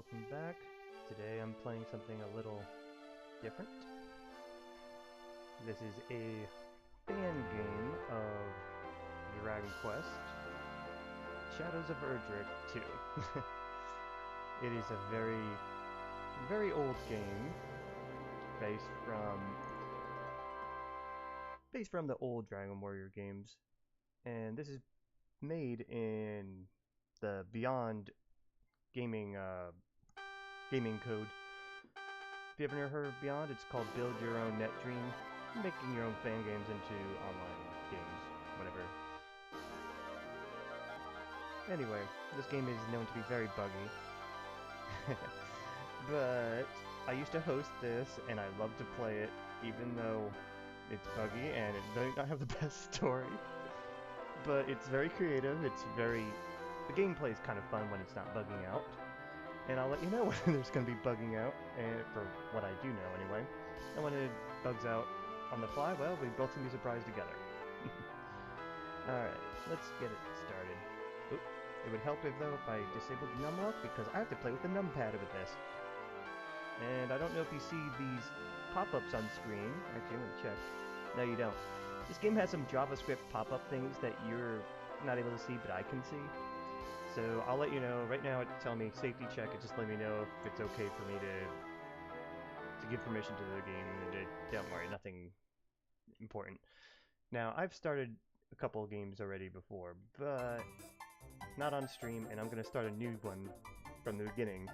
welcome back. Today I'm playing something a little different. This is a fan game of Dragon Quest Shadows of Erdrick 2. It is a very old game based from the old Dragon Warrior games, and this is made in the Beyond gaming code. If you haven't heard of Beyond, it's called Build Your Own Net Dream, making your own fan games into online games, whatever. Anyway, this game is known to be very buggy, but I used to host this and I love to play it, even though it's buggy and it might not have the best story. But it's very creative. The gameplay is kind of fun when it's not bugging out. And I'll let you know when there's going to be bugging out, and for what I do know anyway. And when it bugs out on the fly, well, we both can be surprised together. Alright, let's get it started. Oop, it would help if I disabled the numlock, because I have to play with the numpad with this. And I don't know if you see these pop-ups on screen. Actually, I'm going to check. No, you don't. This game has some JavaScript pop-up things that you're not able to see, but I can see. So I'll let you know. Right now it's telling me safety check. It just let me know if it's okay for me to give permission to the game. Don't worry, nothing important. Now, I've started a couple of games already before, but not on stream, and I'm going to start a new one from the beginning.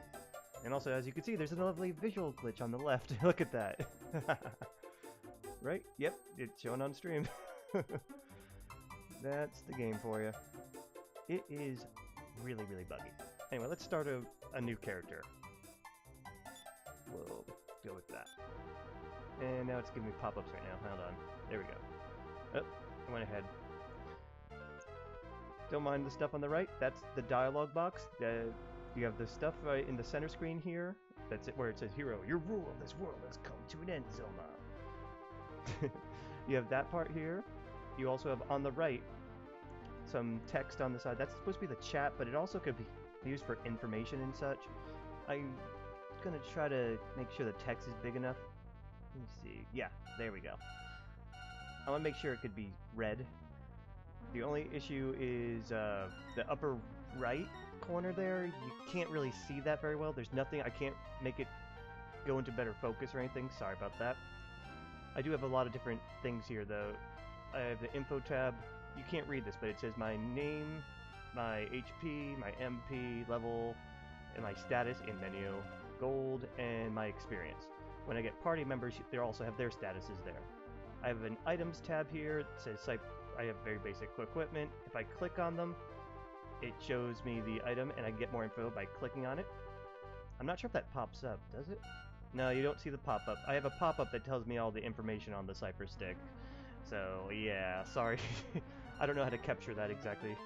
And also, as you can see, there's a lovely visual glitch on the left. Look at that. Right? Yep, it's showing on stream. That's the game for you. It is really buggy. Anyway, let's start a new character. We'll go with that. And now it's giving me pop-ups right now. Hold on. There we go. Oh, I went ahead. Don't mind the stuff on the right. That's the dialogue box. You have the stuff right in the center screen here. That's it, where it says, "Hero, your rule of this world has come to an end, Zoma." You have that part here. You also have on the right some text on the side. That's supposed to be the chat, but it also could be used for information and such. I'm gonna try to make sure the text is big enough. Let me see. Yeah, there we go. I want to make sure it could be read. The only issue is the upper right corner there. You can't really see that very well. There's nothing. I can't make it go into better focus or anything. Sorry about that. I do have a lot of different things here, though. I have the info tab. You can't read this, but it says my name, my HP, my MP level, and my status in menu, gold, and my experience. When I get party members, they also have their statuses there. I have an items tab here. It says I have very basic equipment. If I click on them, it shows me the item, and I get more info by clicking on it. I'm not sure if that pops up, does it? No, you don't see the pop-up. I have a pop-up that tells me all the information on the Cypher stick. So, yeah, sorry. I don't know how to capture that exactly.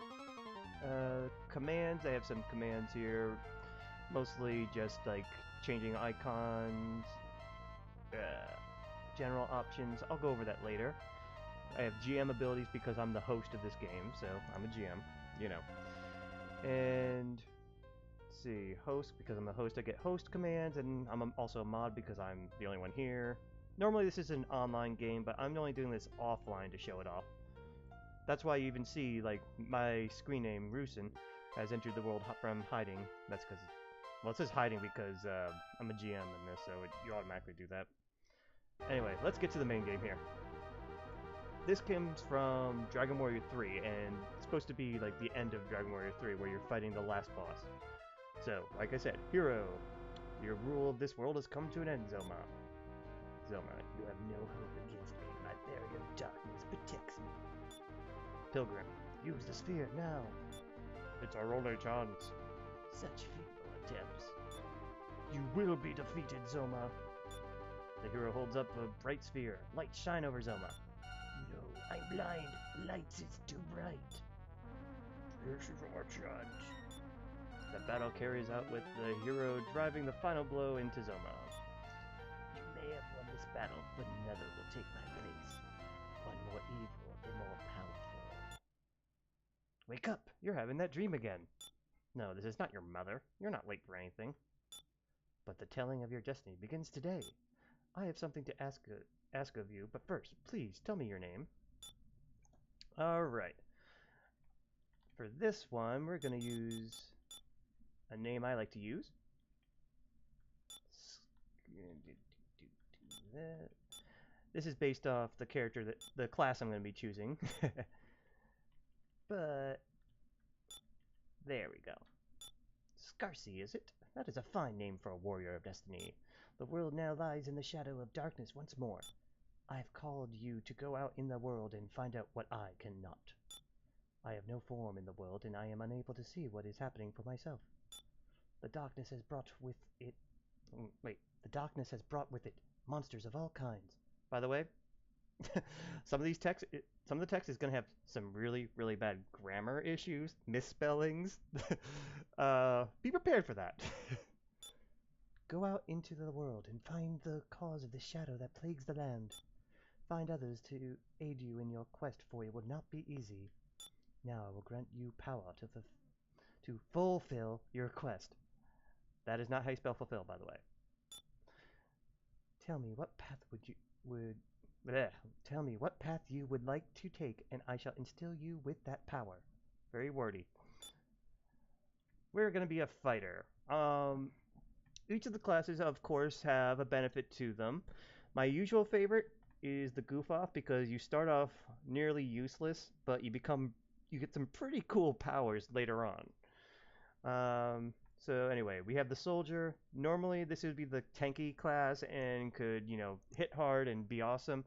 Commands, I have some commands here. Mostly just, like, changing icons. General options, I'll go over that later. I have GM abilities because I'm the host of this game, so I'm a GM, you know. And... let's see, host, because I'm the host, I get host commands, and I'm also a mod because I'm the only one here. Normally this is an online game, but I'm only doing this offline to show it off. That's why you even see, like, my screen name, Rusin, has entered the world from hiding. That's because, well, it says hiding because I'm a GM in this, so you automatically do that. Anyway, let's get to the main game here. This comes from Dragon Warrior 3, and it's supposed to be like the end of Dragon Warrior 3, where you're fighting the last boss. So, like I said, Hero, your rule of this world has come to an end, Zoma. Zoma, you have no hope against me. My barrier of darkness protects me. Pilgrim, use the sphere now. It's our only chance. Such feeble attempts. You will be defeated, Zoma. The hero holds up a bright sphere. Light shine over Zoma. No, I'm blind. Light is too bright. This is our chance. The battle carries out with the hero driving the final blow into Zoma. You may have won this battle, but another will take my place. One more evil and more powerful. Wake up! You're having that dream again. No, this is not your mother. You're not late for anything. but the telling of your destiny begins today. I have something to ask of you, but first, please tell me your name. Alright. For this one, we're going to use a name I like to use. This is based off the character the class I'm going to be choosing. But there we go. Scarcy, is it? That is a fine name for a warrior of destiny. The world now lies in the shadow of darkness once more. I have called you to go out in the world and find out what I cannot. I have no form in the world, and I am unable to see what is happening for myself. The darkness has brought with it... The darkness has brought with it monsters of all kinds. By the way, some of the text is going to have some really, really bad grammar issues, misspellings. Be prepared for that. Go out into the world and find the cause of the shadow that plagues the land. Find others to aid you in your quest, for it will not be easy. Now I will grant you power to fulfill your quest. That is not how you spell fulfill, by the way. Tell me what path Tell me what path you would like to take, and I shall instill you with that power. Very wordy. We're going to be a fighter. Each of the classes, of course, have a benefit to them. My usual favorite is the goof off, because you start off nearly useless, but you get some pretty cool powers later on. So anyway, we have the soldier. Normally this would be the tanky class and could, hit hard and be awesome.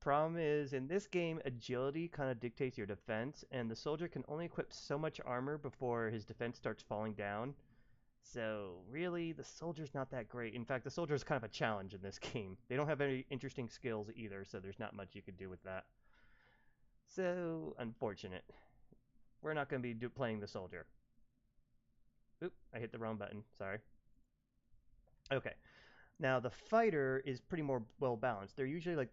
Problem is, in this game, agility kind of dictates your defense, and the soldier can only equip so much armor before his defense starts falling down. So really, the soldier's not that great. In fact, the soldier is kind of a challenge in this game. They don't have any interesting skills either, so there's not much you could do with that. So, unfortunate. We're not going to be playing the soldier. Oop, I hit the wrong button. Sorry. Okay. Now, the fighter is pretty more well balanced. They're usually like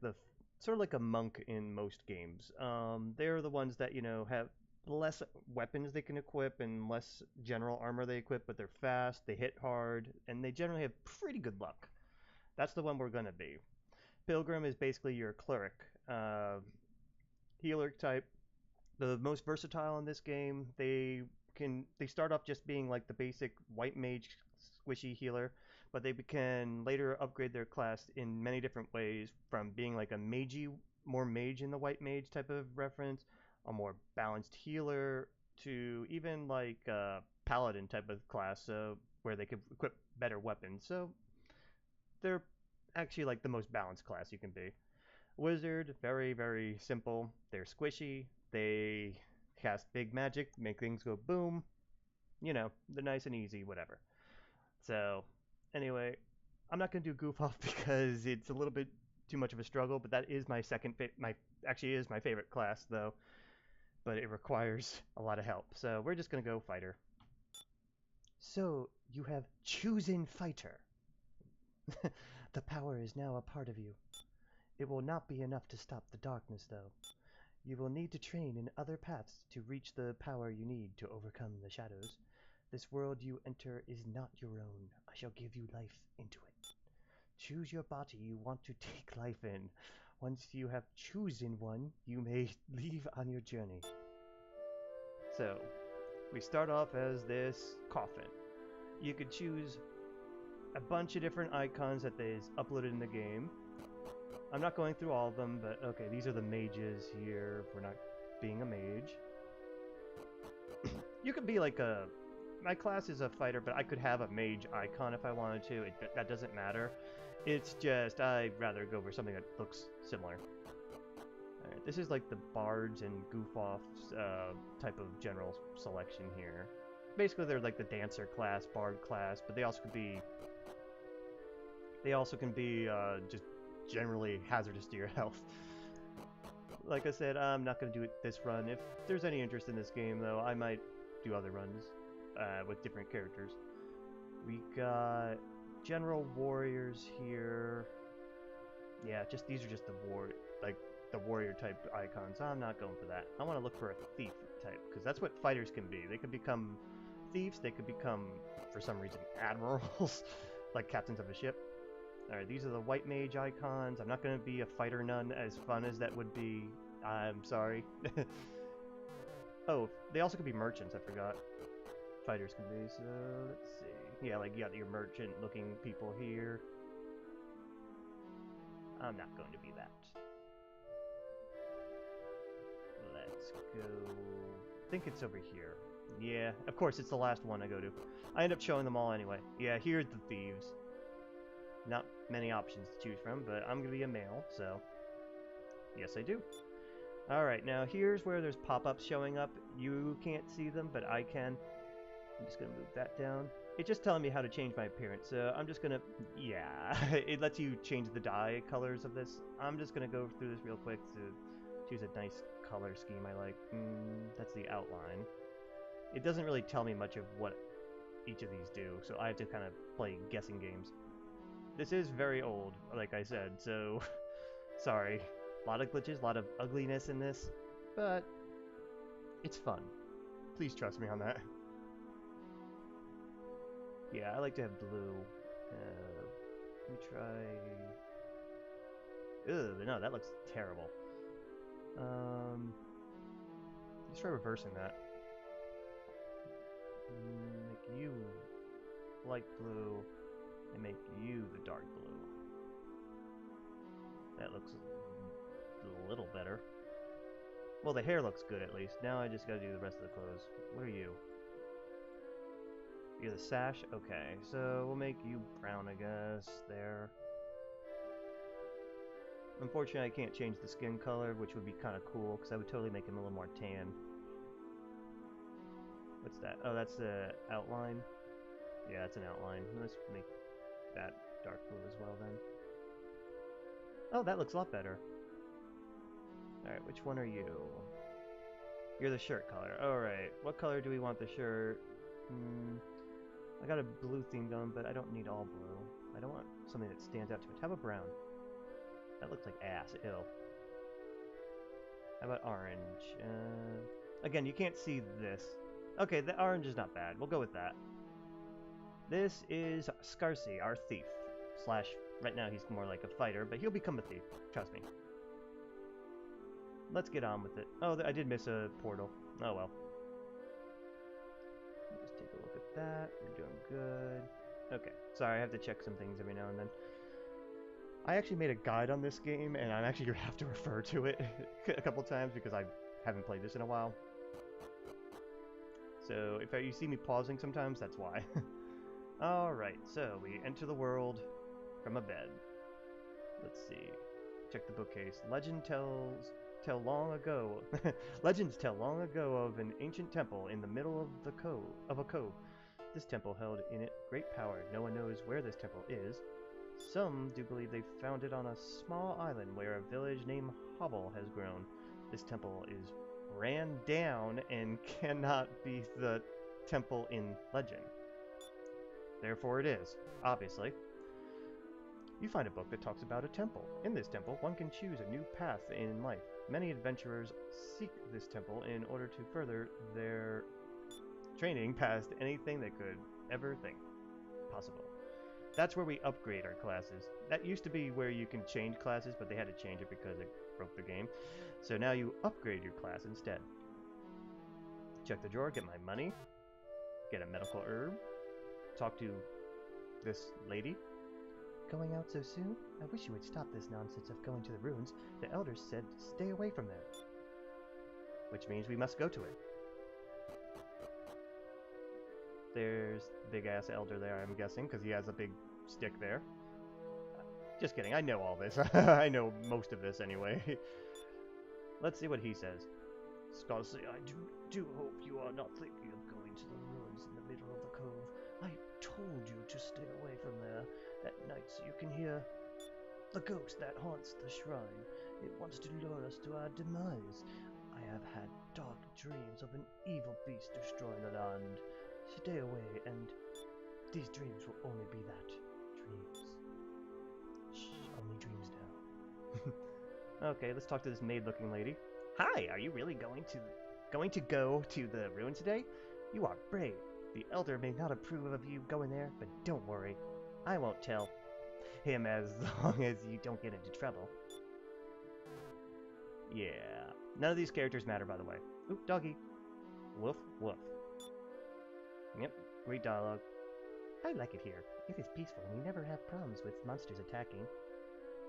sort of like a monk in most games. They're the ones that, have less weapons they can equip and less general armor they equip, but they're fast, they hit hard, and they generally have pretty good luck. That's the one we're going to be. Pilgrim is basically your cleric. Healer type. The most versatile in this game. They start off just being like the basic white mage squishy healer, but they can later upgrade their class in many different ways, from being like a more mage in the white mage type of reference, a more balanced healer, to even like a paladin type of class, where they could equip better weapons. So they're actually like the most balanced class you can be. Wizard, very, very simple. They're squishy. They cast big magic, make things go boom. They're nice and easy, whatever. So, anyway, I'm not going to do goof off because it's a little bit too much of a struggle, but that is my actually is my favorite class, though. But it requires a lot of help. So, we're just going to go fighter. So, you have chosen fighter. The power is now a part of you. It will not be enough to stop the darkness, though. You will need to train in other paths to reach the power you need to overcome the shadows. This world you enter is not your own. I shall give you life into it. Choose your body you want to take life in. Once you have chosen one, you may leave on your journey. So, we start off as this coffin. You could choose a bunch of different icons that is uploaded in the game. I'm not going through all of them, but okay, these are the mages here. We're not being a mage. You could be like my class is a fighter, but I could have a mage icon if I wanted to. That doesn't matter. It's just, I'd rather go for something that looks similar. Alright, this is like the bards and goof-offs type of general selection here. Basically, they're like the dancer class, bard class, but they also can be just generally hazardous to your health. Like I said, I'm not going to do it this run. If there's any interest in this game, though, I might do other runs with different characters. We got general warriors here. Yeah, these are just the warrior type icons. I'm not going for that. I want to look for a thief type, because that's what fighters can be. They can become thieves. They could become, for some reason, admirals. like captains of a ship. Alright, these are the white mage icons. I'm not going to be a fighter nun, as fun as that would be. I'm sorry. Oh, they also could be merchants, I forgot. Fighters can be, so let's see. Yeah, like you got your merchant looking people here. I'm not going to be that. Let's go. I think it's over here. Yeah, of course, it's the last one I go to. I end up showing them all anyway. Yeah, here's the thieves. Not many options to choose from, but I'm going to be a male, so yes, I do. Alright, now here's where there's pop-ups showing up. You can't see them, but I can. I'm just going to move that down. It's just telling me how to change my appearance, so I'm just going to... Yeah, it lets you change the dye colors of this. I'm just going to go through this real quick to choose a nice color scheme I like. That's the outline. It doesn't really tell me much of what each of these do, so I have to kind of play guessing games. This is very old, like I said, so sorry. A lot of glitches, a lot of ugliness in this, but it's fun. Please trust me on that. Yeah, I like to have blue. Let me try... Ugh, no, that looks terrible. Let's try reversing that. Make you light blue, and make you the dark blue. That looks a little better. Well, the hair looks good at least. Now I just gotta do the rest of the clothes. What are you? You're the sash? Okay, so we'll make you brown, I guess. There. Unfortunately, I can't change the skin color, which would be kind of cool, because I would totally make him a little more tan. What's that? Oh, that's the outline? Yeah, it's an outline. Let's make that dark blue as well, then. Oh, that looks a lot better. Alright, which one are you? You're the shirt color. Alright, what color do we want the shirt? I got a blue theme going, but I don't need all blue. I don't want something that stands out too much. How about brown? That looks like ass. Ew. How about orange? Again, you can't see this. Okay, the orange is not bad. We'll go with that. This is Scarcy, our thief. Slash, right now he's more like a fighter, but he'll become a thief. Trust me. Let's get on with it. Oh, I did miss a portal. Oh well. Just take a look at that. We're doing good. Okay. Sorry, I have to check some things every now and then. I actually made a guide on this game, and I'm actually going to have to refer to it a couple times because I haven't played this in a while. So if you see me pausing sometimes, that's why. Alright, so we enter the world from a bed. Let's see. Check the bookcase. Legends tell long ago of an ancient temple in the middle of a cove. This temple held in it great power. No one knows where this temple is. Some do believe they found it on a small island where a village named Hobble has grown. This temple is ran down and cannot be the temple in legend. Therefore it is, obviously. You find a book that talks about a temple. In this temple, one can choose a new path in life. Many adventurers seek this temple in order to further their training past anything they could ever think possible. That's where we upgrade our classes. That used to be where you can change classes, but they had to change it because it broke the game. So now you upgrade your class instead. Check the drawer, get my money, get a medical herb, talk to this lady. Going out so soon? I wish you would stop this nonsense of going to the ruins. The elders said stay away from them. Which means we must go to it. There's big-ass elder there, I'm guessing, because he has a big stick there. Just kidding, I know all this. I know most of this anyway. Let's see what he says. Scarcy, I do hope you are not thinking of going to the ruins in the middle of the cove. I told you to stay away from there at night so you can hear the ghost that haunts the shrine. It wants to lure us to our demise. I have had dark dreams of an evil beast destroying the land. Stay away, and these dreams will only be that. Dreams. Shh, only dreams now. Okay, let's talk to this maid-looking lady. Hi, are you really going to go to the ruin today? You are brave. The elder may not approve of you going there, but don't worry. I won't tell him as long as you don't get into trouble. Yeah. None of these characters matter, by the way. Oop, doggy. Woof, woof. Yep, great dialogue. I like it here. It is peaceful and we never have problems with monsters attacking.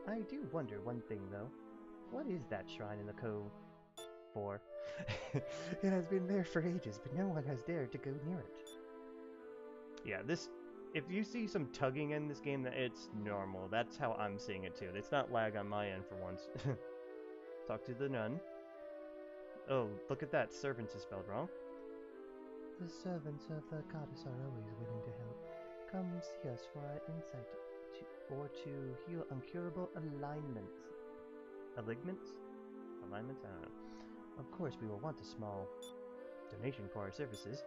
I do wonder one thing, though. What is that shrine in the cove for? It has been there for ages, but no one has dared to go near it. Yeah, this... If you see some tugging in this game, it's normal. That's how I'm seeing it, too. It's not lag on my end for once. Talk to the nun. Oh, look at that. Servants is spelled wrong. The servants of the goddess are always willing to help. Come see us for our insight or to heal incurable alignments. Alignments? Alignments? I don't know. Of course, we will want a small donation for our services.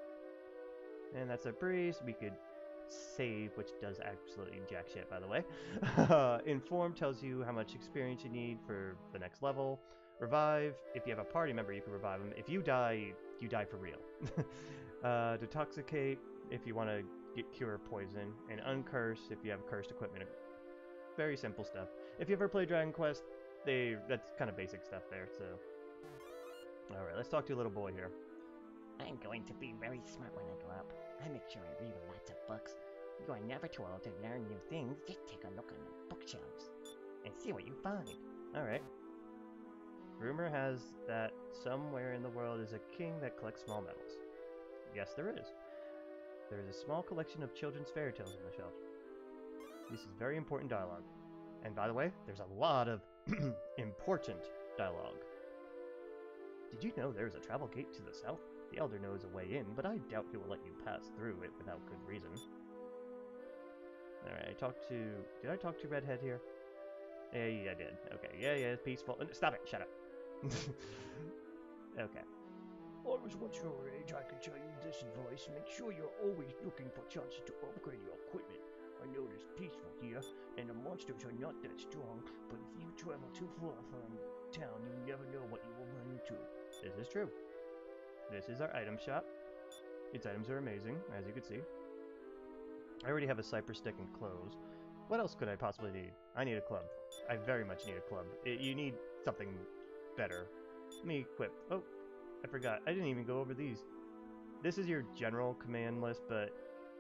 And that's a priest. We could save, which does absolutely jack shit, by the way. Inform tells you how much experience you need for the next level. Revive, if you have a party member, you can revive them. If you die for real. Detoxicate, if you want to get cure poison. And uncurse, if you have cursed equipment. Very simple stuff. If you ever play Dragon Quest, that's kind of basic stuff there, so... Alright, let's talk to a little boy here. I'm going to be very smart when I grow up. I make sure I read lots of books. You are never too old to learn new things. Just take a look on the bookshelves and see what you find. Alright. Rumor has that somewhere in the world is a king that collects small metals. Yes, there is. There is a small collection of children's fairy tales on the shelf. This is very important dialogue. And by the way, there's a lot of important dialogue. Did you know there's a travel gate to the south? The Elder knows a way in, but I doubt he will let you pass through it without good reason. Alright, did I talk to Redhead here? Yeah, I did. Okay, yeah, peaceful. Stop it, shut up. Okay. I was once your age, I can tell you this advice. Make sure you're always looking for chances to upgrade your equipment. I know it's peaceful here, and the monsters are not that strong, but if you travel too far from town, you never know what you will run into. This is true. This is our item shop. Its items are amazing, as you can see. I already have a cypress stick and clothes. What else could I possibly need? I need a club. I very much need a club. You need something better. Let me equip. Oh, I forgot. I didn't even go over these. This is your general command list, but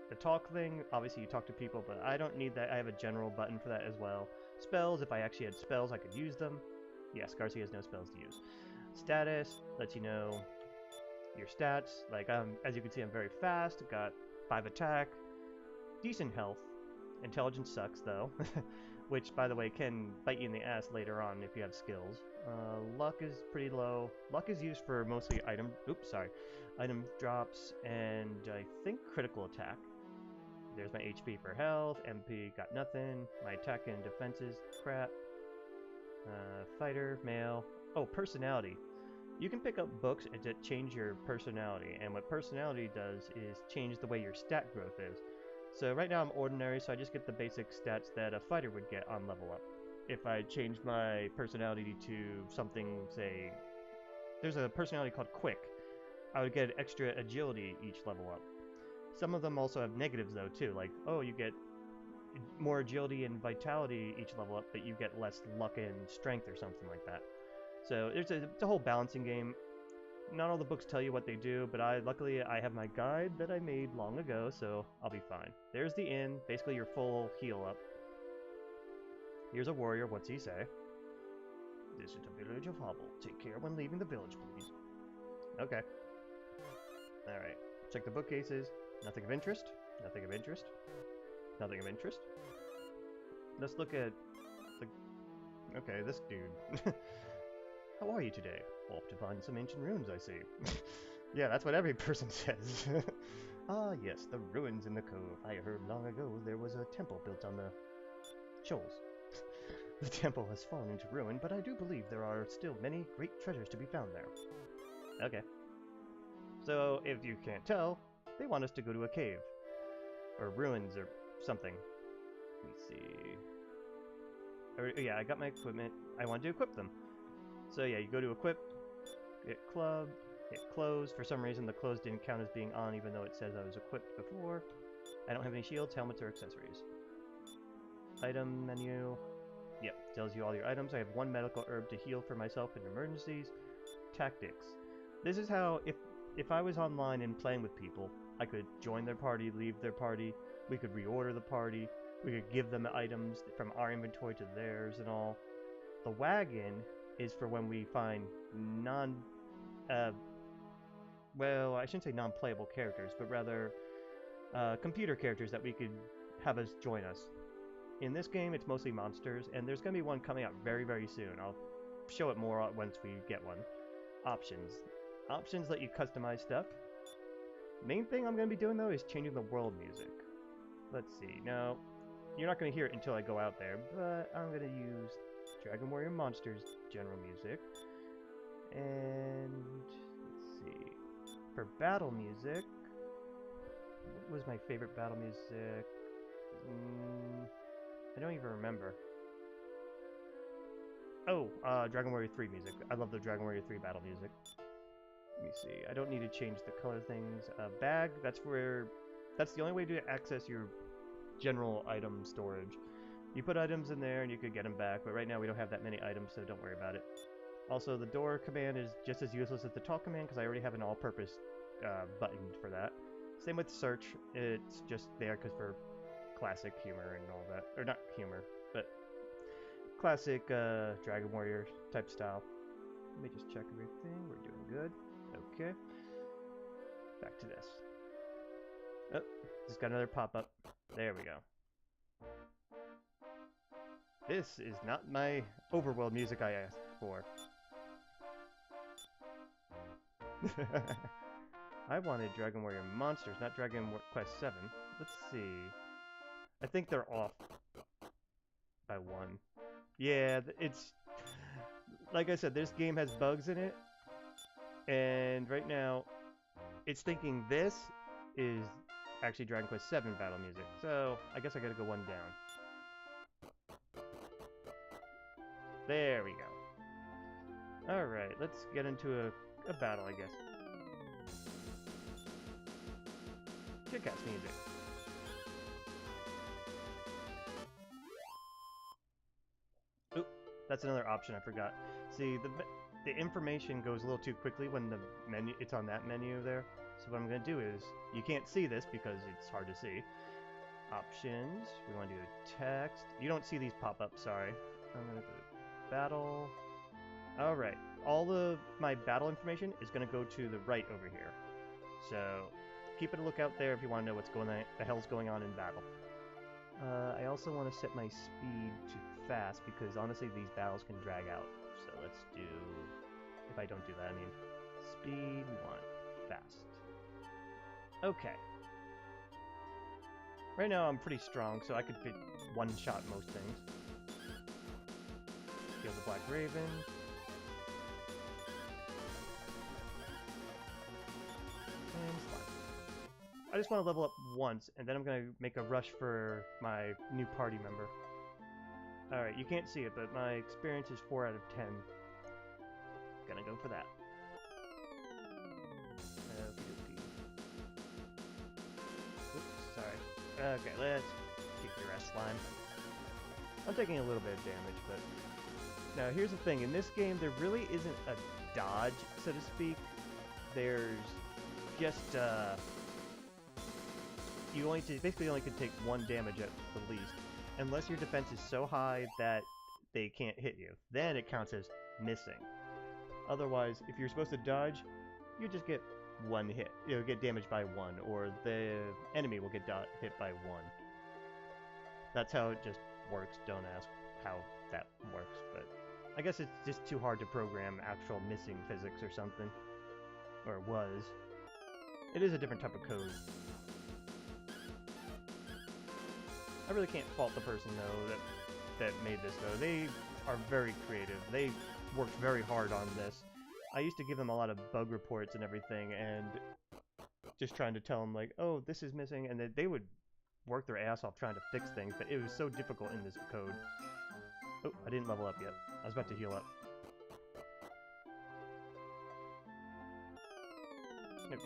the talk thing, obviously you talk to people, but I don't need that. I have a general button for that as well. Spells, if I actually had spells, I could use them. Yes, Garcia has no spells to use. Status lets you know your stats. Like, as you can see, I'm very fast. Got 5 attack, decent health. Intelligence sucks, though. Which, by the way, can bite you in the ass later on if you have skills. Luck is pretty low. Luck is used for mostly item drops, and I think critical attack. There's my HP for health. MP got nothing. My attack and defenses, crap. Fighter, male. Oh, personality. You can pick up books to change your personality, and what personality does is change the way your stat growth is. So right now I'm ordinary, so I just get the basic stats that a fighter would get on level up. If I change my personality to something, say, there's a personality called Quick, I would get extra agility each level up. Some of them also have negatives though too, like, oh, you get more agility and vitality each level up, but you get less luck and strength or something like that. So it's a whole balancing game. Not all the books tell you what they do, but luckily I have my guide that I made long ago, so I'll be fine. There's the inn, basically your full heal up. Here's a warrior, what's he say? This is the village of Hobble. Take care when leaving the village, please. Okay. Alright, check the bookcases. Nothing of interest. Nothing of interest. Nothing of interest. Let's look at the... Okay, this dude. How are you today? Off to find some ancient ruins, I see. Yeah, that's what every person says. Ah, yes, the ruins in the cove. I heard long ago there was a temple built on the shoals. The temple has fallen into ruin, but I do believe there are still many great treasures to be found there. Okay. So, if you can't tell, they want us to go to a cave. Or ruins or something. Let me see. Yeah, I got my equipment. I want to equip them. So yeah, you go to equip, get club, get clothes. For some reason the clothes didn't count as being on even though it says I was equipped before. I don't have any shields, helmets, or accessories. Item menu. Yep, tells you all your items. I have 1 medical herb to heal for myself in emergencies. Tactics. This is how, if I was online and playing with people, I could join their party, leave their party, we could reorder the party, we could give them items from our inventory to theirs and all. The wagon is for when we find well, I shouldn't say non-playable characters, but rather computer characters that we could have us join us. In this game, it's mostly monsters, and there's going to be one coming out very, very soon. I'll show it more once we get one. Options. Options let you customize stuff. Main thing I'm going to be doing, though, is changing the world music. Let's see. Now, you're not going to hear it until I go out there, but I'm going to use Dragon Warrior Monsters general music. And let's see. For battle music, what was my favorite battle music? I don't even remember. Oh, Dragon Warrior 3 music. I love the Dragon Warrior 3 battle music. Let me see. I don't need to change the color things. Bag, that's the only way to access your general item storage. You put items in there and you could get them back, but right now we don't have that many items, so don't worry about it. Also, the door command is just as useless as the talk command because I already have an all-purpose button for that. Same with search. It's just there because for classic humor and all that. Or not humor, but classic Dragon Warrior type style. Let me just check everything. We're doing good. Okay. Back to this. Oh, just got another pop-up. There we go. This is not my overworld music I asked for. I wanted Dragon Warrior Monsters, not Dragon Quest 7. Let's see. I think they're off by 1. Yeah, it's... Like I said, this game has bugs in it. And right now, it's thinking this is actually Dragon Quest 7 battle music. So, I guess I gotta go one down. There we go. Alright, let's get into a battle, I guess. Kick-ass music. Oop, that's another option I forgot. See, the information goes a little too quickly when the menu it's on that menu there. So what I'm going to do is, you can't see this because it's hard to see. Options, we want to do text. You don't see these pop up, sorry. I'm going to go to battle. Alright, all of my battle information is going to go to the right over here. So, keep a lookout there if you want to know what's the hell's going on in battle. I also want to set my speed to fast because honestly these battles can drag out. So let's do, if I don't do that, I mean speed, we want fast. Okay. Right now I'm pretty strong, so I could one-shot most things. Kill the Black Raven. And it's fine. I just want to level up once, and then I'm going to make a rush for my new party member. Alright, you can't see it, but my experience is 4 out of 10. Gonna go for that. Okey-dokey. Oops, sorry. Okay, let's kick your ass, slime. I'm taking a little bit of damage, but... Now, here's the thing. In this game, there really isn't a dodge, so to speak. There's just, you basically only can take 1 damage at the least, unless your defense is so high that they can't hit you. Then it counts as missing. Otherwise, if you're supposed to dodge, you just get 1 hit. You'll get damaged by 1, or the enemy will get hit by 1. That's how it just works. Don't ask how that works, but I guess it's just too hard to program actual missing physics or something. Or it was. It is a different type of code. I really can't fault the person, though, that made this, though. They are very creative. They worked very hard on this. I used to give them a lot of bug reports and everything, and just trying to tell them, like, oh, this is missing, and they would work their ass off trying to fix things, but it was so difficult in this code. Oh, I didn't level up yet. I was about to heal up. Okay.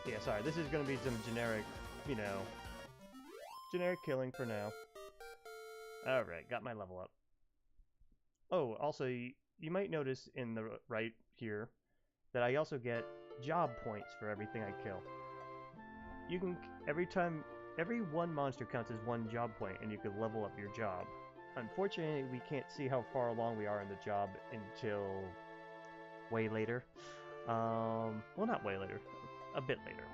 Okay. Yeah, sorry, this is gonna be some generic, you know, generic killing for now. Alright, got my level up. Oh, also, you might notice in the right here that I also get job points for everything I kill. You can, every one monster counts as one job point, and you can level up your job. Unfortunately, we can't see how far along we are in the job until way later. Well, not way later, a bit later.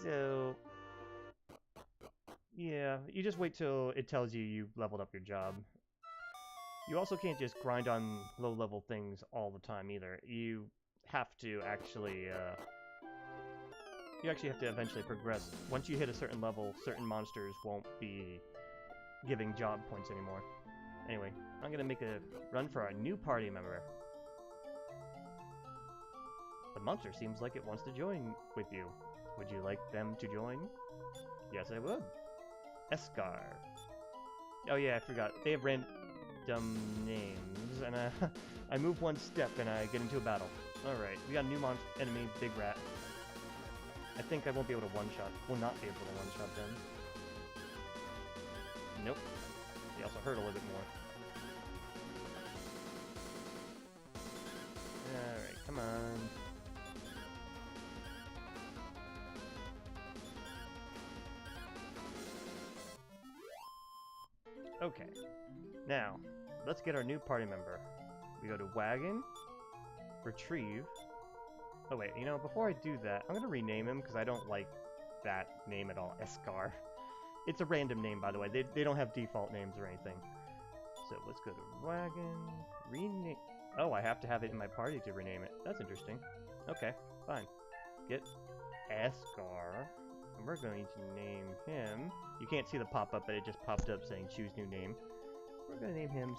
So, yeah, you just wait till it tells you you've leveled up your job. You also can't just grind on low-level things all the time either. You have to actually, you actually have to eventually progress. Once you hit a certain level, certain monsters won't be giving job points anymore. Anyway, I'm gonna make a run for our new party member. The monster seems like it wants to join with you. Would you like them to join? Yes, I would. Escar. Oh yeah, I forgot. They have random names, and I move one step and I get into a battle. Alright, we got a new enemy, Big Rat. I think I won't be able to one-shot. Will not be able to one-shot them. Nope. They also hurt a little bit more. Alright, come on. Okay. Now, let's get our new party member. We go to Wagon, Retrieve. Oh wait, you know, before I do that, I'm gonna rename him because I don't like that name at all, Escar. It's a random name, by the way. They don't have default names or anything. So let's go to Wagon, rename... Oh, I have to have it in my party to rename it. That's interesting. Okay, fine. Get Escar. And we're going to name him... You can't see the pop-up, but it just popped up saying choose new name. We're going to name him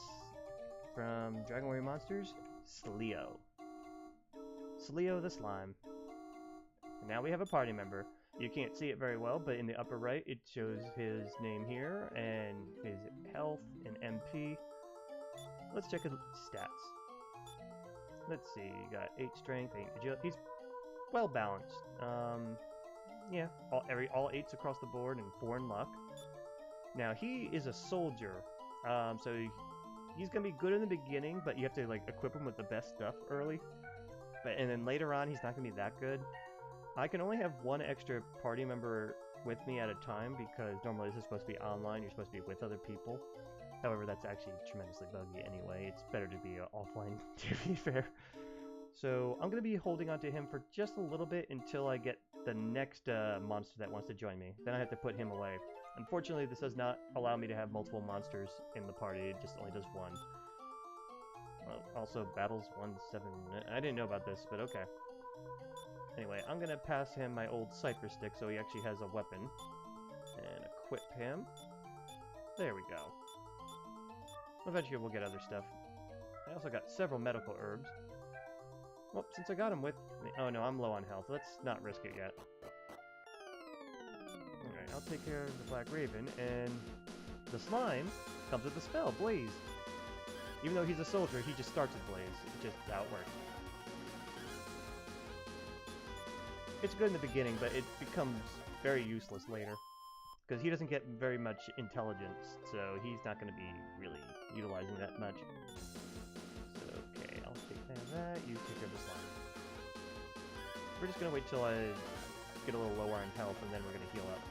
from Dragon Warrior Monsters, Sleo. Sleo the Slime. And now we have a party member. You can't see it very well, but in the upper right, it shows his name here, and his health and MP. Let's check his stats. Let's see, you got 8 strength, 8 agility. He's well balanced. Yeah, all 8s across the board and 4 in luck. Now, he is a soldier, so he's gonna be good in the beginning, but you have to like equip him with the best stuff early. And then later on, he's not gonna be that good. I can only have one extra party member with me at a time because normally this is supposed to be online. You're supposed to be with other people. However, that's actually tremendously buggy anyway. It's better to be offline, to be fair. So I'm gonna be holding on to him for just a little bit until I get the next monster that wants to join me. Then I have to put him away. Unfortunately, this does not allow me to have multiple monsters in the party. It just only does one. Well, also, battles 1-7. I didn't know about this, but okay. Anyway, I'm gonna pass him my old Cypress stick so he actually has a weapon. And equip him. There we go. Eventually we'll get other stuff. I also got several medical herbs. Well, since I got him with me... Oh no, I'm low on health. Let's not risk it yet. Alright, I'll take care of the Black Raven, and the slime comes with the spell, Blaze. Even though he's a soldier, he just starts with Blaze. It's just how it works. It's good in the beginning, but it becomes very useless later. Because he doesn't get very much intelligence, so he's not going to be really utilizing that much. So, okay, I'll take care of that. You take care of the slime. We're just going to wait till I get a little lower on health, and then we're going to heal up.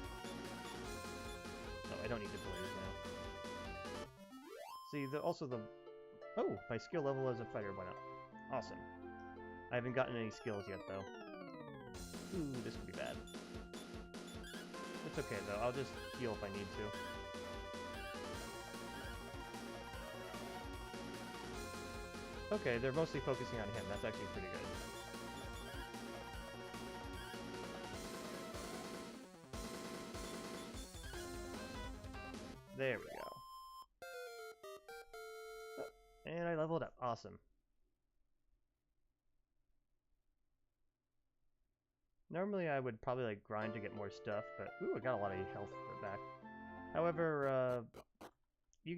Oh, I don't need to blaze now. See, oh, my skill level as a fighter went up. Awesome. I haven't gotten any skills yet, though. Ooh, this could be bad. It's okay, though. I'll just heal if I need to. Okay, they're mostly focusing on him. That's actually pretty good. There we go. Oh, and I leveled up. Awesome. Normally I would probably like grind to get more stuff, but ooh, I got a lot of health back. However, you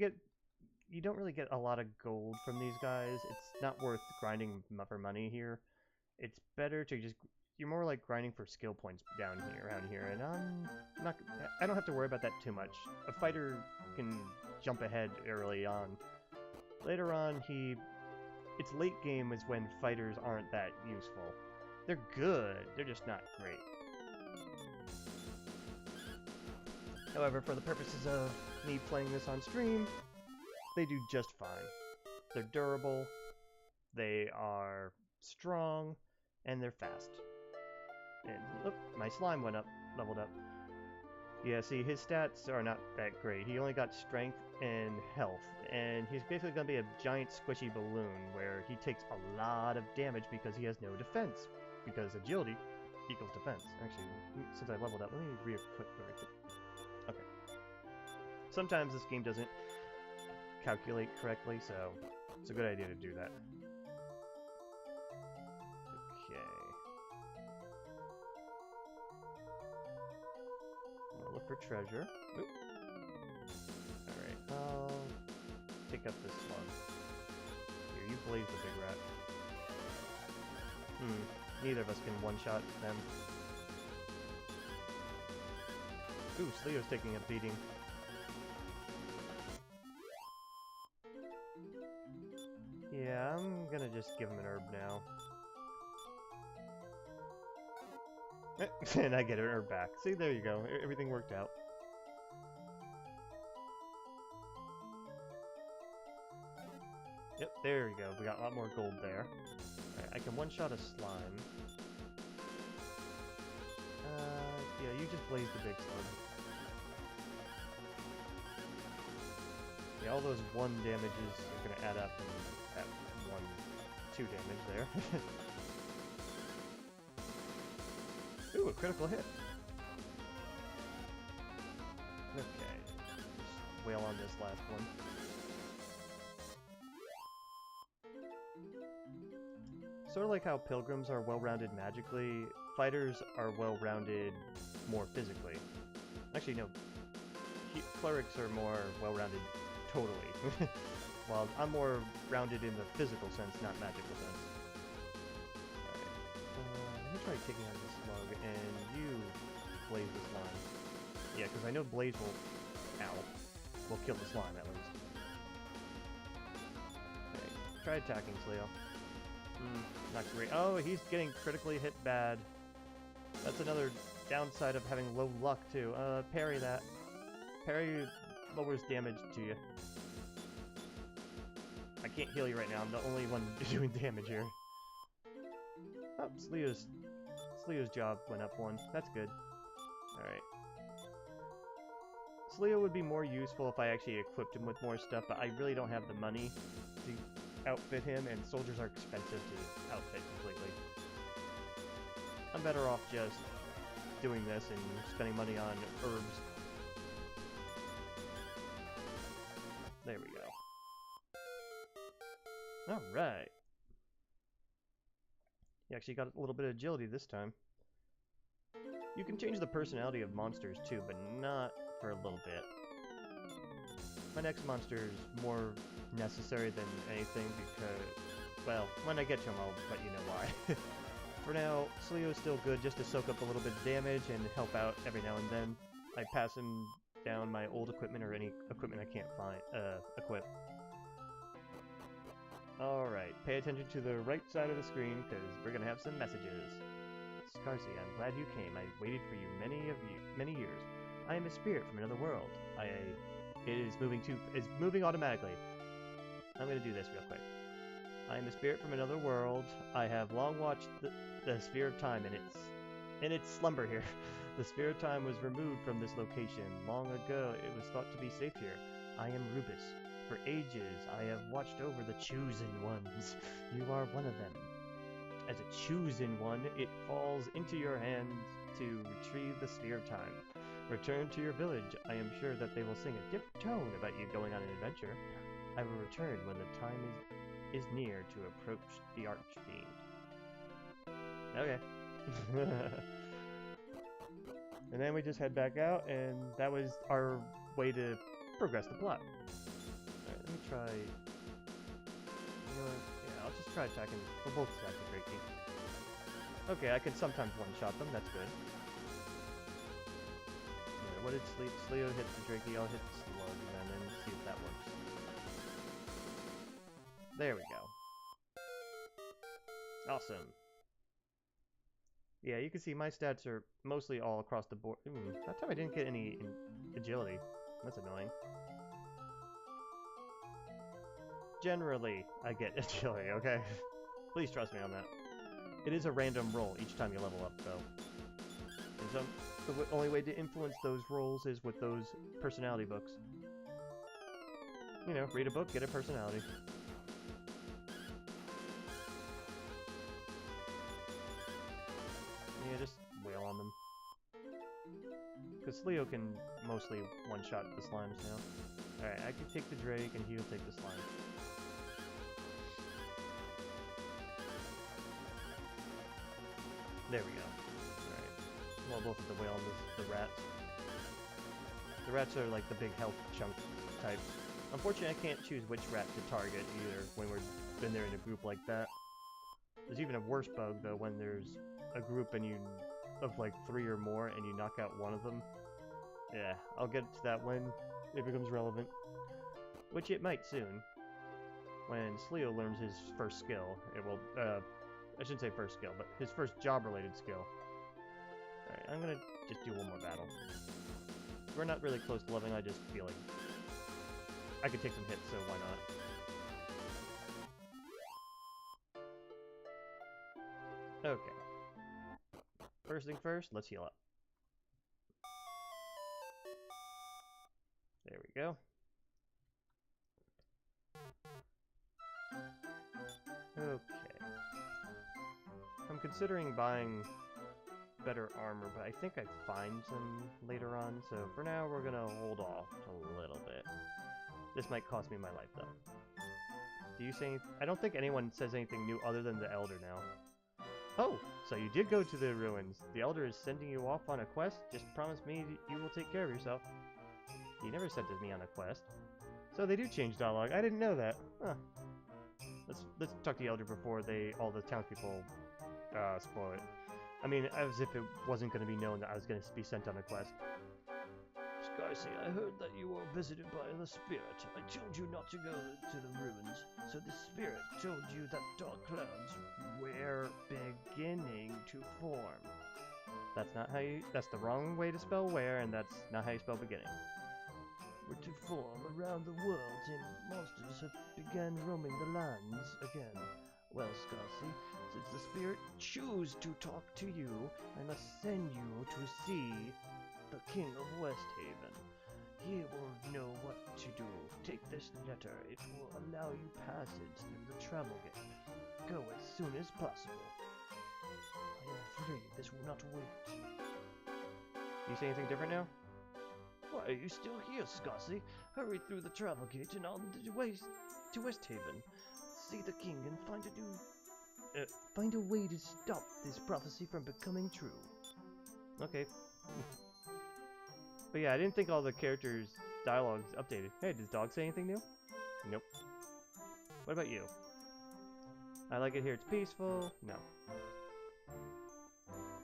don't really get a lot of gold from these guys. It's not worth grinding for money here. It's better to just you're more like grinding for skill points down here, around here, and I don't have to worry about that too much. A fighter can jump ahead early on. Later on, its late game is when fighters aren't that useful. They're good, they're just not great. However, for the purposes of me playing this on stream, they do just fine. They're durable, they are strong, and they're fast. And look, my slime went up, leveled up. Yeah, see, his stats are not that great. He only got strength and health, and he's basically going to be a giant squishy balloon where he takes a lot of damage because he has no defense. Because agility equals defense. Actually, since I leveled up, let me re-equip everything. Okay. Sometimes this game doesn't calculate correctly, so it's a good idea to do that. Okay. I'll look for treasure. Oop. Alright, I'll pick up this slug. Here, you blaze the big rat. Neither of us can one-shot them. Ooh, Sleo's taking a beating. Yeah, I'm gonna just give him an herb now. And I get an herb back. See, there you go. Everything worked out. Yep, there we go. We got a lot more gold there. Alright, I can one-shot a slime. Yeah, you just blaze the big slug. Yeah, all those 1 damages are gonna add up and that 2 damage there. Ooh, a critical hit. Okay, just wail on this last one. Sort of like how pilgrims are well-rounded magically, fighters are well-rounded more physically. Actually, no. Clerics are more well-rounded totally. While I'm more rounded in the physical sense, not magical sense. Alright. Let me try taking out this slug, and you blaze the slime. Yeah, because I know blaze will kill the slime at least. Okay, try attacking Sleo. Not great. Oh, he's getting critically hit bad. That's another downside of having low luck, too. Parry that. Parry lowers damage to you. I can't heal you right now. I'm the only one doing damage here. Oh, Sleo's job went up 1. That's good. Alright. Sleo would be more useful if I actually equipped him with more stuff, but I really don't have the money to outfit him, and soldiers are expensive to outfit completely. I'm better off just doing this and spending money on herbs. There we go. Alright. You actually got a little bit of agility this time. You can change the personality of monsters too, but not for a little bit. My next monster is more necessary than anything because, well, when I get to him I'll let you know why. For now, Sleo's still good just to soak up a little bit of damage and help out every now and then. I pass him down my old equipment or any equipment I can't find, equip. Alright, pay attention to the right side of the screen because we're gonna have some messages. Scarcy, I'm glad you came. I waited for you many years. I am a spirit from another world. It is moving automatically. I'm gonna do this real quick. I am a spirit from another world. I have long watched the Sphere of Time in its slumber here. The Sphere of Time was removed from this location. Long ago, it was thought to be safe here. I am Rubus. For ages, I have watched over the Chosen Ones. You are one of them. As a Chosen One, it falls into your hands to retrieve the Sphere of Time. Return to your village. I am sure that they will sing a different tone about you going on an adventure. I will return when the time is near to approach the Archfiend. Okay. And then we just head back out, and that was our way to progress the plot. Alright, let me try... You know what? Yeah, I'll just try attacking... We'll both attack the Great King. Okay, I can sometimes one-shot them, that's good. Alright, what did Sleo hit the Drakey? I'll hit the Slug then and see if that works. There we go. Awesome. Yeah, you can see my stats are mostly all across the board. That time I didn't get any agility. That's annoying. Generally, I get agility, okay? Please trust me on that. It is a random roll each time you level up, though. And so, the only way to influence those rolls is with those personality books. You know, read a book, get a personality. Yeah, just wail on them. Because Leo can mostly one-shot the slimes now. Alright, I can take the Drake and he'll take the slime. There we go. Alright. Well, both of the whale and the rats. The rats are like the big health chunk types. Unfortunately, I can't choose which rat to target either when they're in a group like that. There's even a worse bug though when there's a group and of like 3 or more and you knock out one of them. Yeah, I'll get to that when it becomes relevant. Which it might soon. When Sleo learns his first skill, it will, I shouldn't say first skill, but his first job-related skill. Alright, I'm gonna just do one more battle. We're not really close to leveling, I just feel like I could take some hits, so why not? Okay. First thing first, let's heal up. There we go. Okay. I'm considering buying better armor, but I think I'd find some later on, so for now we're gonna hold off a little bit. This might cost me my life, though. Do you say anything? I don't think anyone says anything new other than the Elder now. Oh, so you did go to the ruins. The Elder is sending you off on a quest? Just promise me you will take care of yourself. He never sent me on a quest. So they do change dialogue. I didn't know that. Huh. Let's talk to the Elder before all the townspeople spoil it. I mean, as if it wasn't going to be known that I was going to be sent on a quest. Scarcy, I heard that you were visited by the spirit. I told you not to go to the ruins, so the spirit told you that dark clouds were beginning to form. That's not how you... That's the wrong way to spell where, and that's not how you spell beginning. Were to form around the world, and monsters have begun roaming the lands again. Well, Scarcy, since the spirit choose to talk to you, I must send you to see the King of Westhaven. He will know what to do. Take this letter. It will allow you passage through the travel gate. Go as soon as possible. I am afraid this will not wait. You say anything different now? Why are you still here, Scarcy? Hurry through the travel gate and on the way to Westhaven. See the king and find a way to stop this prophecy from becoming true. Okay. But yeah, I didn't think all the characters' dialogues updated. Hey, does dog say anything new? Nope. What about you? I like it here. It's peaceful. No.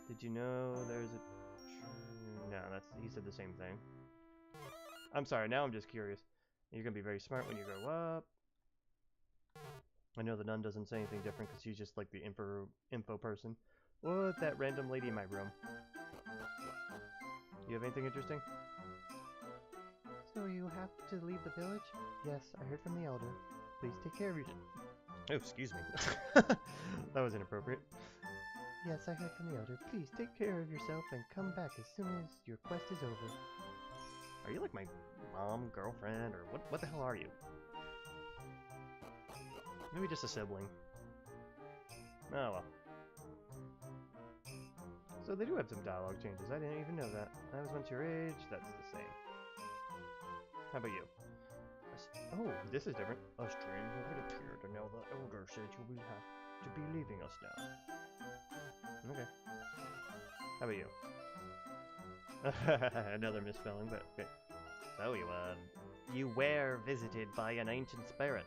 Did you know there's a... No, he said the same thing. I'm sorry, now I'm just curious. You're gonna be very smart when you grow up. I know the nun doesn't say anything different because she's just like the info person. What, that random lady in my room? You have anything interesting? So you have to leave the village? Yes, I heard from the Elder. Please take care of yourself. Oh, excuse me. That was inappropriate. Yes, I heard from the Elder. Please take care of yourself and come back as soon as your quest is over. Are you like my mom, girlfriend, or what the hell are you? Maybe just a sibling. Oh well. So they do have some dialogue changes. I didn't even know that. I was once your age. That's the same. How about you? Oh, this is different. A strange event appeared, and now the Elder said you will have to be leaving us now. Okay. How about you? Another misspelling, but okay. So you were visited by an ancient spirit.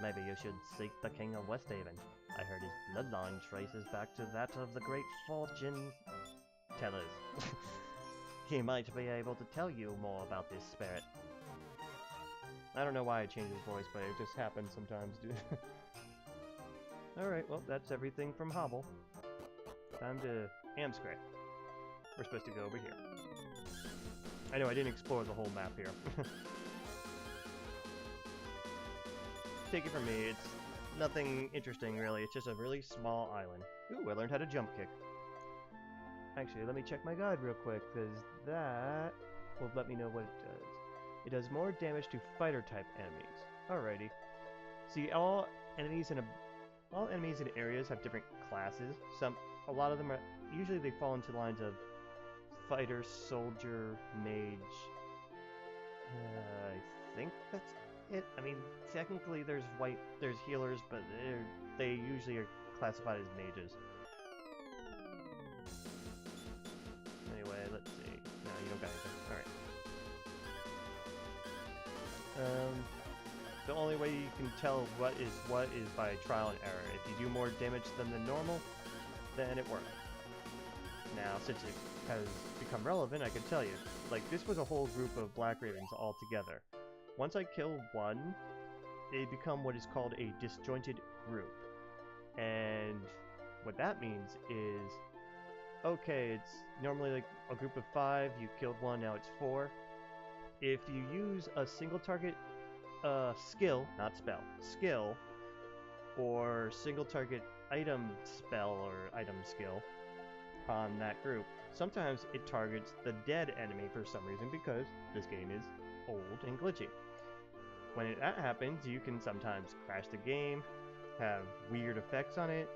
Maybe you should seek the King of Westhaven. I heard his bloodline traces back to that of the great fortune tellers. He might be able to tell you more about this spirit. I don't know why I changed his voice, but it just happens sometimes, dude. Alright, well, that's everything from Hobble. Time to Amscray. We're supposed to go over here. I know I didn't explore the whole map here. Take it from me, it's nothing interesting really, it's just a really small island. Ooh, I learned how to jump kick. Actually, let me check my guide real quick, because that will let me know what it does. It does more damage to fighter-type enemies. Alrighty. See, all enemies in areas have different classes. A lot of them are usually they fall into lines of fighter, soldier, mage. I think that's it. I mean, technically there's healers, but they usually are classified as mages. Anyway, let's see. No, you don't got anything. Alright. The only way you can tell what is by trial and error. If you do more damage than the normal, then it works. Now, since it has become relevant, I can tell you. Like, this was a whole group of Black Ravens all together. Once I kill one, they become what is called a disjointed group. And what that means is, okay, it's normally like a group of 5, you killed one, now it's 4. If you use a single target skill, not spell, skill, or single target item spell or item skill on that group, sometimes it targets the dead enemy for some reason because this game is old and glitchy. When that happens, you can sometimes crash the game, have weird effects on it,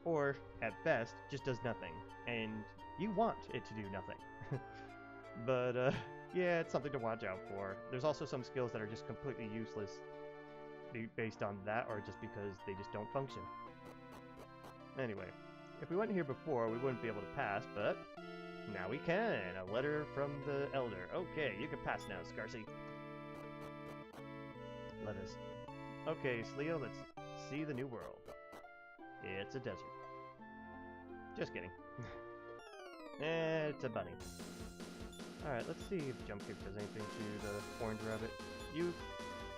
or at best, just does nothing. And you want it to do nothing. But, yeah, it's something to watch out for. There's also some skills that are just completely useless based on that, or just because they just don't function. Anyway, if we went here before, we wouldn't be able to pass, but now we can! A letter from the Elder. Okay, you can pass now, Scarsy. Let us... Okay, Sleo, let's see the new world. It's a desert. Just kidding. It's a bunny. Alright, let's see if Jump Kick does anything to the orange rabbit. You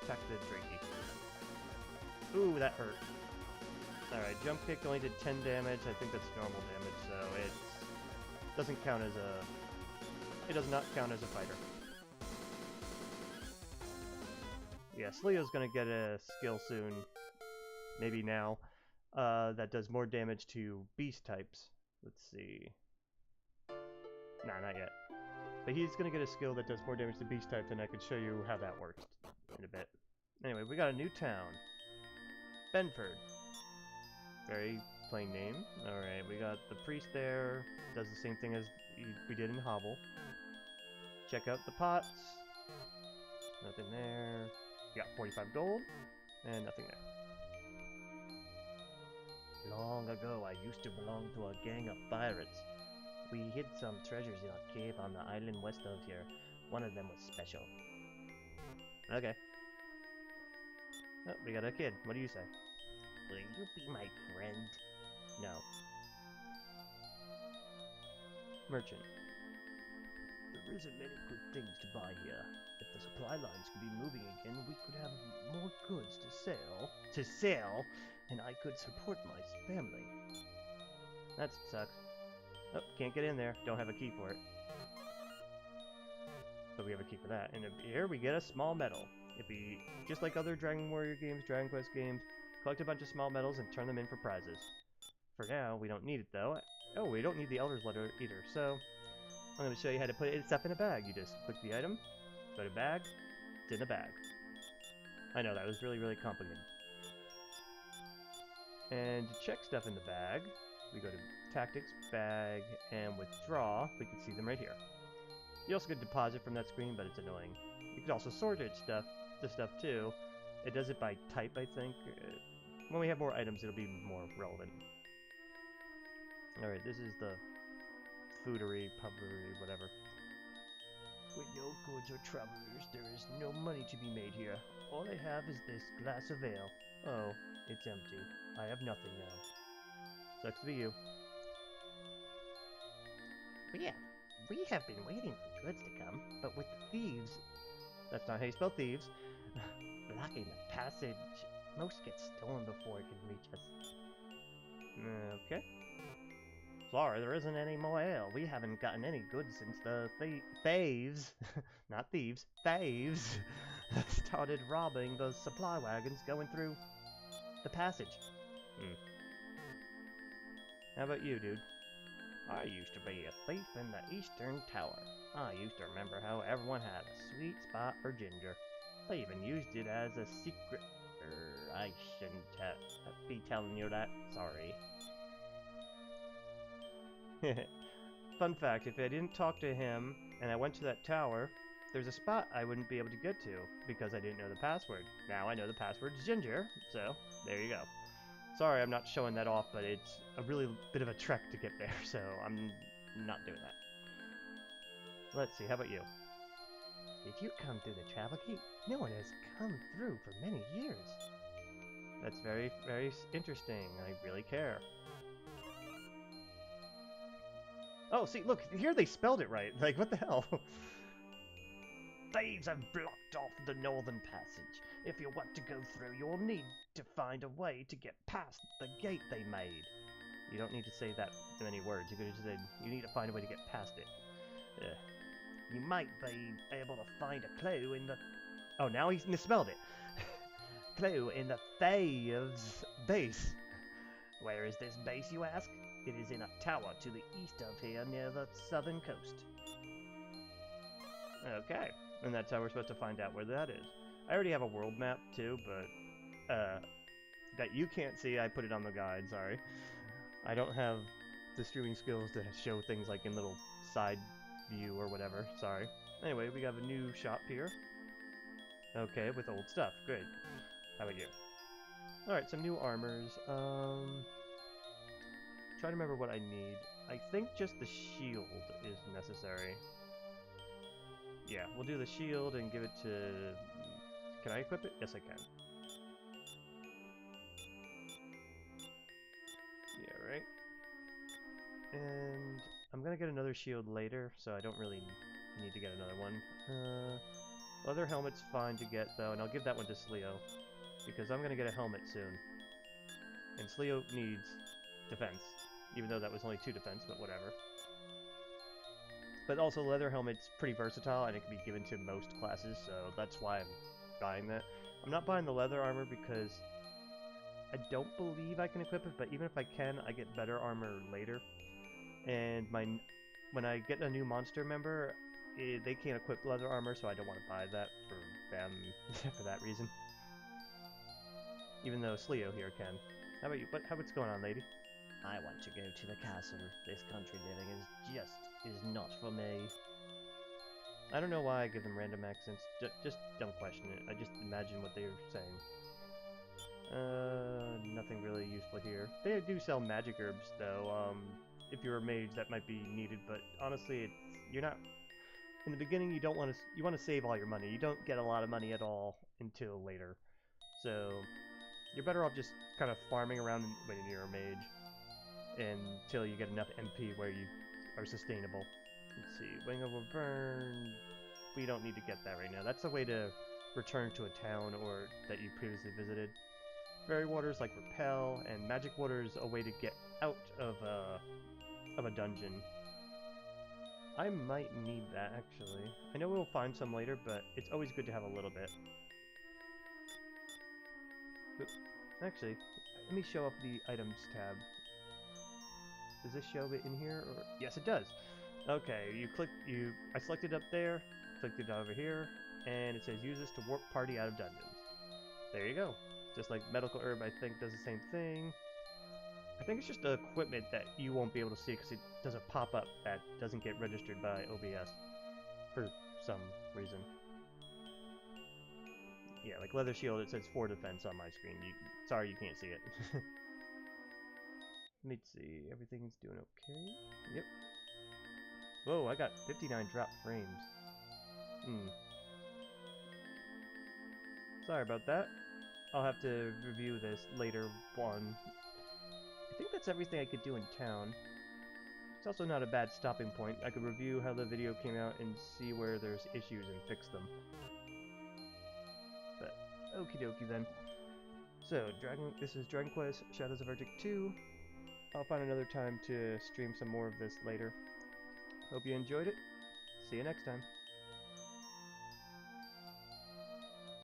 attack the Drakey. Ooh, that hurt. Alright, Jump Kick only did 10 damage. I think that's normal damage, so it doesn't count as a... It does not count as a fighter. Yeah, Sleo's gonna get a skill soon. Maybe now. That does more damage to beast types. Let's see. Nah, not yet. But he's gonna get a skill that does more damage to beast types, and I can show you how that works in a bit. Anyway, we got a new town. Benford. Very plain name. Alright, we got the priest there. Does the same thing as we did in Hobble. Check out the pots. Nothing there. You got 45 gold. And nothing there. Long ago, I used to belong to a gang of pirates. We hid some treasures in a cave on the island west of here. One of them was special. Okay. Oh, we got a kid. What do you say? Will you be my friend? No. Merchant. There isn't many good things to buy here. If the supply lines could be moving again, we could have more goods to sell, and I could support my family. That sucks. Oh, can't get in there. Don't have a key for it. But we have a key for that. And here we get a small medal. It'd be just like other Dragon Warrior games, Dragon Quest games. Collect a bunch of small medals and turn them in for prizes. For now, we don't need it though. Oh, we don't need the Elder's Letter either, so I'm going to show you how to put stuff in a bag. You just click the item, go to bag, it's in a bag. I know, that was really, really complicated. And to check stuff in the bag, we go to Tactics, Bag, and Withdraw. We can see them right here. You also could deposit from that screen, but it's annoying. You could also sort the stuff too. It does it by type, I think. When we have more items, it'll be more relevant. Alright, this is the foodery, pubbery, whatever. With no goods or travelers, there is no money to be made here. All I have is this glass of ale. Oh, it's empty. I have nothing now. Sucks to be you. We have been waiting for goods to come, but with the thieves That's not how you spell thieves. blocking the passage, most get stolen before it can reach us. Okay. Sorry, there isn't any more ale. We haven't gotten any goods since the Thieves, not thieves, thieves started robbing the supply wagons going through the passage. How about you, dude? I used to be a thief in the Eastern Tower. I used to remember how everyone had a sweet spot for ginger. They even used it as a secret. I shouldn't be telling you that. Sorry. Fun fact, if I didn't talk to him and I went to that tower, there's a spot I wouldn't be able to get to because I didn't know the password. Now I know the password's ginger, so there you go. Sorry, I'm not showing that off, but it's a really bit of a trek to get there, so I'm not doing that. Let's see, how about you? Did you come through the travel gate? No one has come through for many years. That's very, very interesting. I really care. Oh, see, look, here they spelled it right. Like, what the hell? Thieves have blocked off the northern passage. If you want to go through, you'll need to find a way to get past the gate they made. You don't need to say that in many words. You could have just said, you need to find a way to get past it. You might be able to find a clue in the... Oh, now he's misspelled it. clue in the thieves' base. Where is this base, you ask? It is in a tower to the east of here near the southern coast. Okay, and that's how we're supposed to find out where that is. I already have a world map too, but that you can't see. I put it on the guide, sorry. I don't have the streaming skills to show things like in little side view or whatever, sorry. Anyway, we have a new shop here. Okay, with old stuff, good. How about you? Alright, some new armors. Try to remember what I need. I think just the shield is necessary. Yeah, we'll do the shield and give it to... Can I equip it? Yes, I can. Yeah, right. And I'm gonna get another shield later, so I don't really need to get another one. Leather helmet's fine to get, though, and I'll give that one to Sleo, because I'm gonna get a helmet soon. And Sleo needs defense, even though that was only 2 defense, but whatever. But also, leather helmet's pretty versatile, and it can be given to most classes, so that's why I'm buying that. I'm not buying the leather armor because I don't believe I can equip it, but even if I can, I get better armor later. And when I get a new monster member, they can't equip leather armor, so I don't want to buy that for them for that reason. Even though Sleo here can. How about you? What's going on, lady? I want to go to the castle. This country living is not for me. I don't know why I give them random accents. Just don't question it. I just imagine what they're saying. Nothing really useful here. They do sell magic herbs, though. If you're a mage, that might be needed. But honestly, you're not. In the beginning, you don't want to. You want to save all your money. You don't get a lot of money at all until later. So you're better off just kind of farming around when you're a mage until you get enough MP where you are sustainable. Let's see, Wing of a Burn. We don't need to get that right now. That's a way to return to a town or that you previously visited. Fairy waters like Repel, and magic waters a way to get out of a dungeon. I might need that actually. I know we'll find some later, but it's always good to have a little bit. But actually, let me show up the items tab. Does this show it in here? Or yes, it does. Okay, I selected up there, clicked it over here, and it says use this to warp party out of dungeons. There you go. Just like medical herb, I think does the same thing. I think it's just the equipment that you won't be able to see because it does a pop-up that doesn't get registered by OBS for some reason. Yeah, like leather shield, it says 4 defense on my screen. Sorry, you can't see it. Let me see. Everything's doing okay. Yep. Whoa, I got 59 drop frames. Sorry about that. I'll have to review this later on. I think that's everything I could do in town. It's also not a bad stopping point. I could review how the video came out and see where there's issues and fix them. But, okie dokie then. So, this is Dragon Quest Shadows of Erdrick 2. I'll find another time to stream some more of this later. Hope you enjoyed it. See you next time.